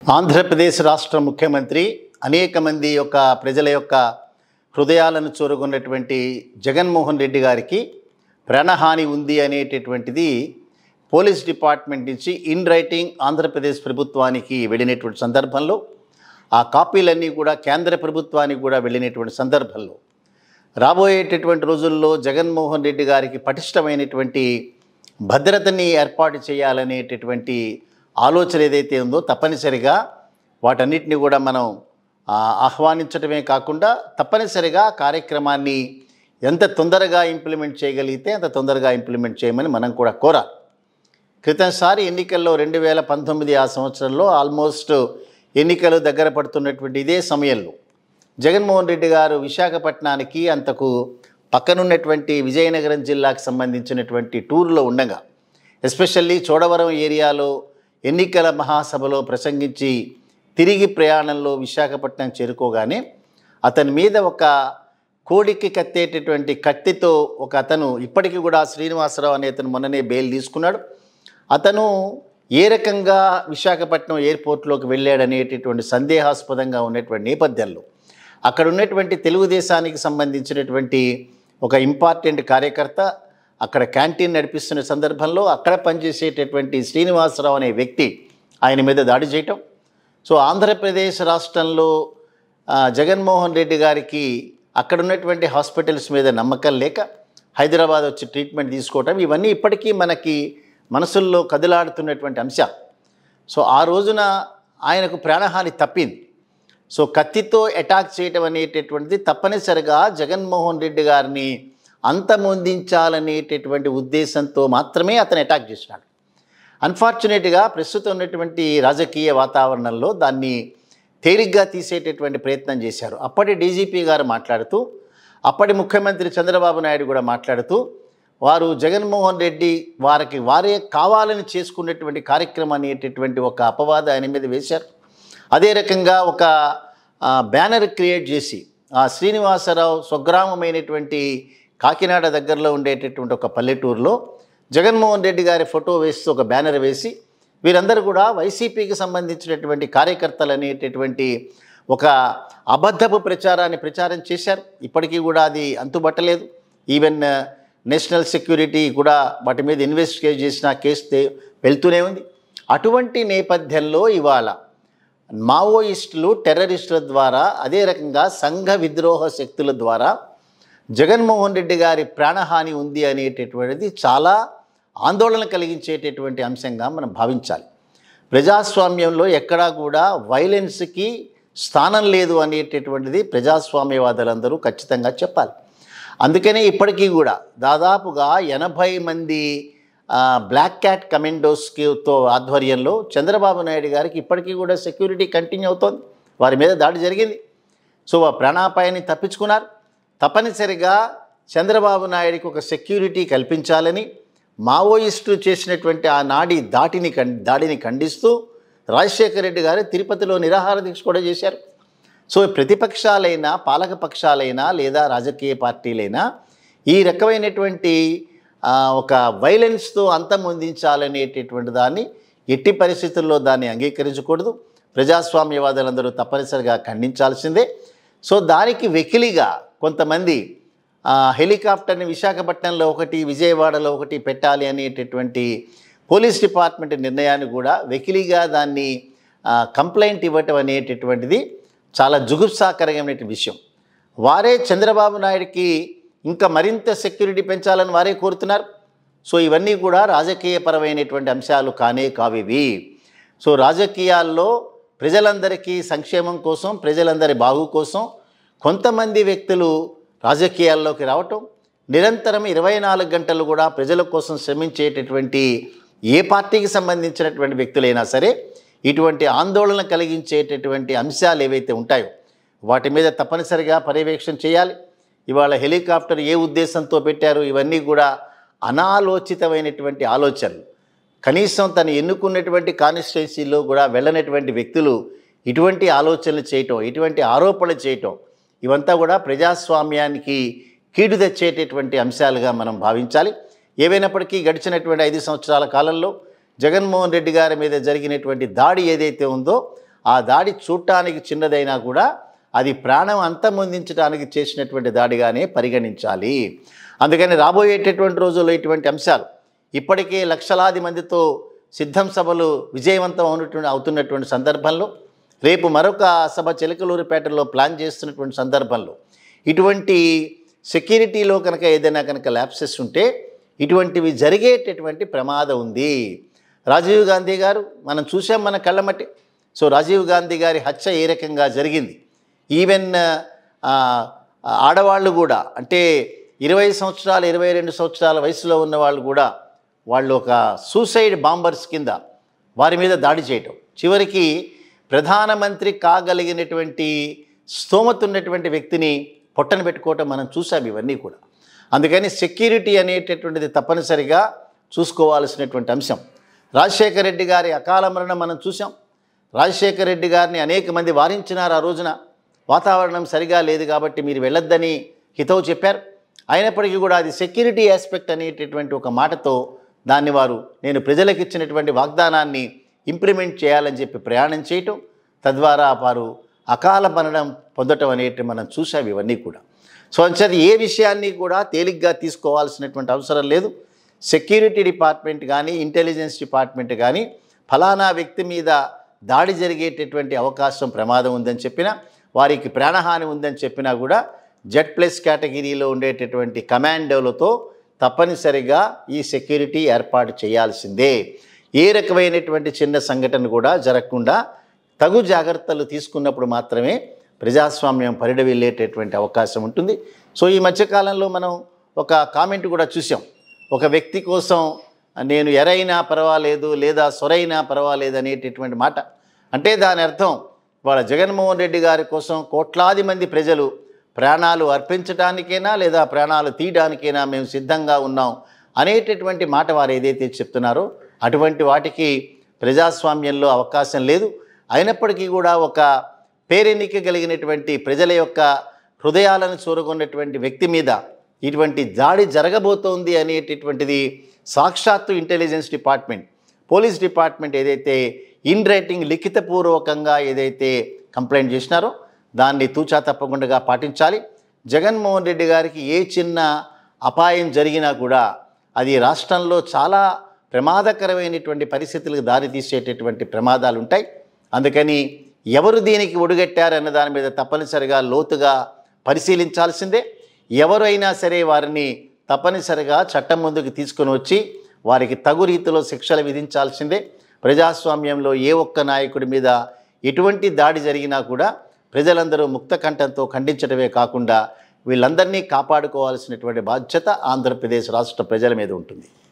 ఆంధ్రప్రదేశ్ రాష్ట్ర ముఖ్యమంత్రి అనేక మంది యొక్క ప్రజల యొక్క హృదయాలను చూరగొన్నటువంటి జగన్మోహన్ రెడ్డి గారికి ప్రాణహాని ఉంది అనేటటువంటిది పోలీస్ డిపార్ట్మెంట్ నుంచి ఇన్ రైటింగ్ ఆంధ్రప్రదేశ్ ప్రభుత్వానికి వెళ్ళినటువంటి సందర్భంలో ఆ కాపీలన్నీ కూడా కేంద్ర ప్రభుత్వానికి కూడా వెళ్ళినటువంటి సందర్భంలో రాబోయేటటువంటి రోజుల్లో జగన్మోహన్ రెడ్డి గారికి పటిష్టమైనటువంటి భద్రతని ఏర్పాటు చేయాలనేటటువంటి ఆలోచన ఏదైతే ఉందో తప్పనిసరిగా వాటన్నిటిని కూడా మనం ఆహ్వానించడమే కాకుండా తప్పనిసరిగా కార్యక్రమాన్ని ఎంత తొందరగా ఇంప్లిమెంట్ చేయగలిగితే అంత తొందరగా ఇంప్లిమెంట్ చేయమని మనం కూడా కోరాలి. క్రితంసారి ఎన్నికల్లో 2019 ఆ సంవత్సరంలో ఆల్మోస్ట్ ఎన్నికలు దగ్గర పడుతున్నటువంటి ఇదే సమయంలో జగన్మోహన్ రెడ్డి గారు విశాఖపట్నానికి అంతకు పక్కనున్నటువంటి విజయనగరం జిల్లాకు సంబంధించినటువంటి టూర్లో ఉండగా ఎస్పెషల్లీ చోడవరం ఏరియాలో ఎన్నికల మహాసభలో ప్రసంగించి తిరిగి ప్రయాణంలో విశాఖపట్నం చేరుకోగానే అతని మీద ఒక కోడికి కత్తేటటువంటి కత్తితో ఒక అతను ఇప్పటికీ కూడా శ్రీనివాసరావు అనే అతను మొన్ననే బెయిల్ తీసుకున్నాడు. అతను ఏ రకంగా విశాఖపట్నం ఎయిర్పోర్ట్లోకి వెళ్ళాడనేటటువంటి సందేహాస్పదంగా ఉన్నటువంటి నేపథ్యంలో అక్కడ ఉన్నటువంటి తెలుగుదేశానికి సంబంధించినటువంటి ఒక ఇంపార్టెంట్ కార్యకర్త అక్కడ క్యాంటీన్ నడిపిస్తున్న సందర్భంలో అక్కడ పనిచేసేటటువంటి శ్రీనివాసరావు అనే వ్యక్తి ఆయన మీద దాడి చేయటం. సో ఆంధ్రప్రదేశ్ రాష్ట్రంలో జగన్మోహన్ రెడ్డి గారికి అక్కడ ఉన్నటువంటి హాస్పిటల్స్ మీద నమ్మకం లేక హైదరాబాద్ వచ్చి ట్రీట్మెంట్ తీసుకోవటం ఇవన్నీ ఇప్పటికీ మనకి మనసుల్లో కదిలాడుతున్నటువంటి అంశాలు. సో ఆ రోజున ఆయనకు ప్రాణహాని తప్పింది. సో కత్తితో అటాక్ చేయటం అనేటటువంటిది తప్పనిసరిగా జగన్మోహన్ రెడ్డి గారిని అంతమొందించాలనేటటువంటి ఉద్దేశంతో మాత్రమే అతను అటాక్ చేసినాడు. అన్ఫార్చునేట్గా ప్రస్తుతం ఉన్నటువంటి రాజకీయ వాతావరణంలో దాన్ని తేలిగ్గా తీసేటటువంటి ప్రయత్నం చేశారు. అప్పటి డీజీపీ గారు మాట్లాడుతూ అప్పటి ముఖ్యమంత్రి చంద్రబాబు నాయుడు కూడా మాట్లాడుతూ వారు జగన్మోహన్ రెడ్డి వారే కావాలని చేసుకున్నటువంటి కార్యక్రమం అనేటటువంటి ఒక అపవాదం ఆయన మీద వేశారు. అదే రకంగా ఒక బ్యానర్ క్రియేట్ చేసి ఆ శ్రీనివాసరావు స్వగ్రామమైనటువంటి కాకినాడ దగ్గరలో ఉండేటటువంటి ఒక పల్లెటూరులో జగన్మోహన్ రెడ్డి గారి ఫోటో వేసి ఒక బ్యానర్ వేసి వీరందరూ కూడా వైసీపీకి సంబంధించినటువంటి కార్యకర్తలు అనేటటువంటి ఒక అబద్ధపు ప్రచారం చేశారు. ఇప్పటికీ కూడా అది అంతుబట్టలేదు. ఈవెన్ నేషనల్ సెక్యూరిటీ కూడా వాటి మీద ఇన్వెస్టిగేట్ చేసిన కేసు వెళ్తూనే ఉంది. అటువంటి నేపథ్యంలో ఇవాళ మావోయిస్టులు టెర్రరిస్టుల ద్వారా అదే రకంగా సంఘ విద్రోహ శక్తుల ద్వారా జగన్మోహన్ రెడ్డి గారి ప్రాణహాని ఉంది అనేటటువంటిది చాలా ఆందోళన కలిగించేటటువంటి అంశంగా మనం భావించాలి. ప్రజాస్వామ్యంలో ఎక్కడా కూడా వైలెన్స్కి స్థానం లేదు అనేటటువంటిది ప్రజాస్వామ్యవాదులందరూ ఖచ్చితంగా చెప్పాలి. అందుకనే ఇప్పటికీ కూడా దాదాపుగా 80 మంది బ్లాక్ క్యాట్ కమాండోస్తో ఆధ్వర్యంలో చంద్రబాబు నాయుడు గారికి ఇప్పటికీ కూడా సెక్యూరిటీ కంటిన్యూ అవుతోంది. వారి మీద దాడి జరిగింది. సో ఆ ప్రాణాపాయాన్ని తప్పించుకున్నారు. తప్పనిసరిగా చంద్రబాబు నాయుడికి ఒక సెక్యూరిటీ కల్పించాలని మావోయిస్టులు చేసినటువంటి ఆ దాడిని ఖండిస్తూ రాజశేఖర రెడ్డి గారు తిరుపతిలో నిరాహార దీక్ష కూడా చేశారు. సో ప్రతిపక్షాలైనా పాలకపక్షాలైనా లేదా రాజకీయ పార్టీలైనా ఈ రకమైనటువంటి ఒక వైలెన్స్తో అంతమొందించాలనేటటువంటి దాన్ని ఎట్టి పరిస్థితుల్లో దాన్ని అంగీకరించకూడదు. ప్రజాస్వామ్యవాదులందరూ తప్పనిసరిగా ఖండించాల్సిందే. సో దానికి వెకిలిగా కొంతమంది హెలికాప్టర్ని విశాఖపట్నంలో ఒకటి విజయవాడలో ఒకటి పెట్టాలి అనేటటువంటి పోలీస్ డిపార్ట్మెంట్ నిర్ణయాన్ని కూడా వెకిలిగా దాన్ని కంప్లైంట్ ఇవ్వటం అనేటటువంటిది చాలా జుగుప్సాకరమైన విషయం. వారే చంద్రబాబు నాయుడికి ఇంకా మరింత సెక్యూరిటీ పెంచాలని వారే కోరుతున్నారు. సో ఇవన్నీ కూడా రాజకీయపరమైనటువంటి అంశాలు కావివి. సో రాజకీయాల్లో ప్రజలందరికీ సంక్షేమం కోసం ప్రజలందరి బాగు కోసం కొంతమంది వ్యక్తులు రాజకీయాల్లోకి రావటం, నిరంతరం 24 గంటలు కూడా ప్రజల కోసం శ్రమించేటటువంటి ఏ పార్టీకి సంబంధించినటువంటి వ్యక్తులైనా సరే ఇటువంటి ఆందోళన కలిగించేటటువంటి అంశాలు ఏవైతే ఉంటాయో వాటి మీద తప్పనిసరిగా పర్యవేక్షణ చేయాలి. ఇవాళ హెలికాప్టర్ ఏ ఉద్దేశంతో పెట్టారు ఇవన్నీ కూడా అనాలోచితమైనటువంటి ఆలోచనలు. కనీసం తను ఎన్నుకున్నటువంటి కాన్స్టిట్యున్సీలో కూడా వెళ్ళనటువంటి వ్యక్తులు ఇటువంటి ఆలోచనలు చేయటం, ఇటువంటి ఆరోపణలు చేయటం ఇవంతా కూడా ప్రజాస్వామ్యానికి కీడు తెచ్చేటటువంటి అంశాలుగా మనం భావించాలి. ఏవైనప్పటికీ గడిచినటువంటి 5 సంవత్సరాల కాలంలో జగన్మోహన్ రెడ్డి గారి మీద జరిగినటువంటి దాడి ఏదైతే ఉందో ఆ దాడి చూడటానికి చిన్నదైనా కూడా అది ప్రాణం అంతమొందించడానికి చేసినటువంటి దాడిగానే పరిగణించాలి. అందుకని రాబోయేటటువంటి రోజుల్లో ఇటువంటి అంశాలు ఇప్పటికే లక్షలాది మందితో సిద్ధం సభలు విజయవంతం అవుతున్నటువంటి సందర్భంలో, రేపు మరొక సభ చిలకలూరిపేటలో ప్లాన్ చేస్తున్నటువంటి సందర్భంలో ఇటువంటి సెక్యూరిటీలో కనుక ఏదైనా కనుక ల్యాప్సెస్ ఉంటే ఇటువంటివి జరిగేటటువంటి ప్రమాదం ఉంది. రాజీవ్ గాంధీ గారు మనం చూసాం మన కళ్ళమట్టి. సో రాజీవ్ గాంధీ గారి హత్య ఏ రకంగా జరిగింది, ఈవెన్ ఆడవాళ్ళు కూడా, అంటే 20 సంవత్సరాలు 22 సంవత్సరాల వయసులో ఉన్న వాళ్ళు కూడా వాళ్ళు ఒక సూసైడ్ బాంబర్స్ కింద వారి మీద దాడి చేయటం, చివరికి ప్రధానమంత్రి కాగలిగినటువంటి స్తోమత ఉన్నటువంటి వ్యక్తిని పొట్టన పెట్టుకోవటం మనం చూసాం ఇవన్నీ కూడా. అందుకని సెక్యూరిటీ అనేటటువంటిది తప్పనిసరిగా చూసుకోవాల్సినటువంటి అంశం. రాజశేఖర రెడ్డి గారి అకాల మరణం మనం చూసాం. రాజశేఖర రెడ్డి గారిని అనేక మంది వారించినారు. ఆ రోజున వాతావరణం సరిగా లేదు కాబట్టి మీరు వెళ్ళొద్దని హితవు చెప్పారు. అయినప్పటికీ కూడా అది సెక్యూరిటీ ఆస్పెక్ట్ అనేటటువంటి ఒక మాటతో దాన్ని వారు నేను ప్రజలకు ఇచ్చినటువంటి వాగ్దానాన్ని ఇంప్లిమెంట్ చేయాలని చెప్పి ప్రయాణం చేయటం, తద్వారా వారు అకాల మరణం పొందటం అనేటి మనం చూసాం ఇవన్నీ కూడా. సో అంచేది ఏ విషయాన్ని కూడా తేలిగ్గా తీసుకోవాల్సినటువంటి అవసరం లేదు. సెక్యూరిటీ డిపార్ట్మెంట్ కానీ ఇంటెలిజెన్స్ డిపార్ట్మెంట్ కానీ ఫలానా వ్యక్తి మీద దాడి జరిగేటటువంటి అవకాశం ప్రమాదం ఉందని చెప్పినా, వారికి ప్రాణహాని ఉందని చెప్పినా కూడా Z+ కేటగిరీలో ఉండేటటువంటి కమాండోలతో తప్పనిసరిగా ఈ సెక్యూరిటీ ఏర్పాటు చేయాల్సిందే. ఏ రకమైనటువంటి చిన్న సంఘటన కూడా జరగకుండా తగు జాగ్రత్తలు తీసుకున్నప్పుడు మాత్రమే ప్రజాస్వామ్యం పరిడవిల్లేటటువంటి అవకాశం ఉంటుంది. సో ఈ మధ్యకాలంలో మనం ఒక కామెంట్ కూడా చూసాం. ఒక వ్యక్తి కోసం నేను ఎరైనా పర్వాలేదు లేదా సొరైనా పర్వాలేదు అనేటటువంటి మాట. అంటే దాని అర్థం వాళ్ళ జగన్మోహన్ రెడ్డి గారి కోసం కోట్లాది మంది ప్రజలు ప్రాణాలు అర్పించడానికైనా లేదా ప్రాణాలు తీయడానికైనా మేము సిద్ధంగా ఉన్నాం అనేటటువంటి మాట వారు ఏదైతే చెప్తున్నారో అటువంటి వాటికి ప్రజాస్వామ్యంలో అవకాశం లేదు. అయినప్పటికీ కూడా ఒక పేరెన్నిక కలిగినటువంటి ప్రజల యొక్క హృదయాలను చూరగొన్నటువంటి వ్యక్తి మీద ఇటువంటి దాడి జరగబోతోంది అనేటటువంటిది సాక్షాత్తు ఇంటెలిజెన్స్ డిపార్ట్మెంట్, పోలీస్ డిపార్ట్మెంట్ ఏదైతే ఇన్ రైటింగ్ లిఖితపూర్వకంగా ఏదైతే కంప్లైంట్ చేసినారో దాన్ని తూచా తప్పకుండా పాటించాలి. జగన్మోహన్ రెడ్డి గారికి ఏ చిన్న అపాయం జరిగినా కూడా అది రాష్ట్రంలో చాలా ప్రమాదకరమైనటువంటి పరిస్థితులకు దారితీసేటటువంటి ప్రమాదాలు ఉంటాయి. అందుకని ఎవరు దీనికి ఒడిగట్టారన్న దాని మీద తప్పనిసరిగా లోతుగా పరిశీలించాల్సిందే. ఎవరైనా సరే వారిని తప్పనిసరిగా చట్టం ముందుకు తీసుకొని వచ్చి వారికి తగు రీతిలో శిక్షలు విధించాల్సిందే. ప్రజాస్వామ్యంలో ఏ ఒక్క నాయకుడి మీద ఎటువంటి దాడి జరిగినా కూడా ప్రజలందరూ ముక్త కంఠంతో ఖండించడమే కాకుండా వీళ్ళందరినీ కాపాడుకోవాల్సినటువంటి బాధ్యత ఆంధ్రప్రదేశ్ రాష్ట్ర ప్రజల మీద ఉంటుంది.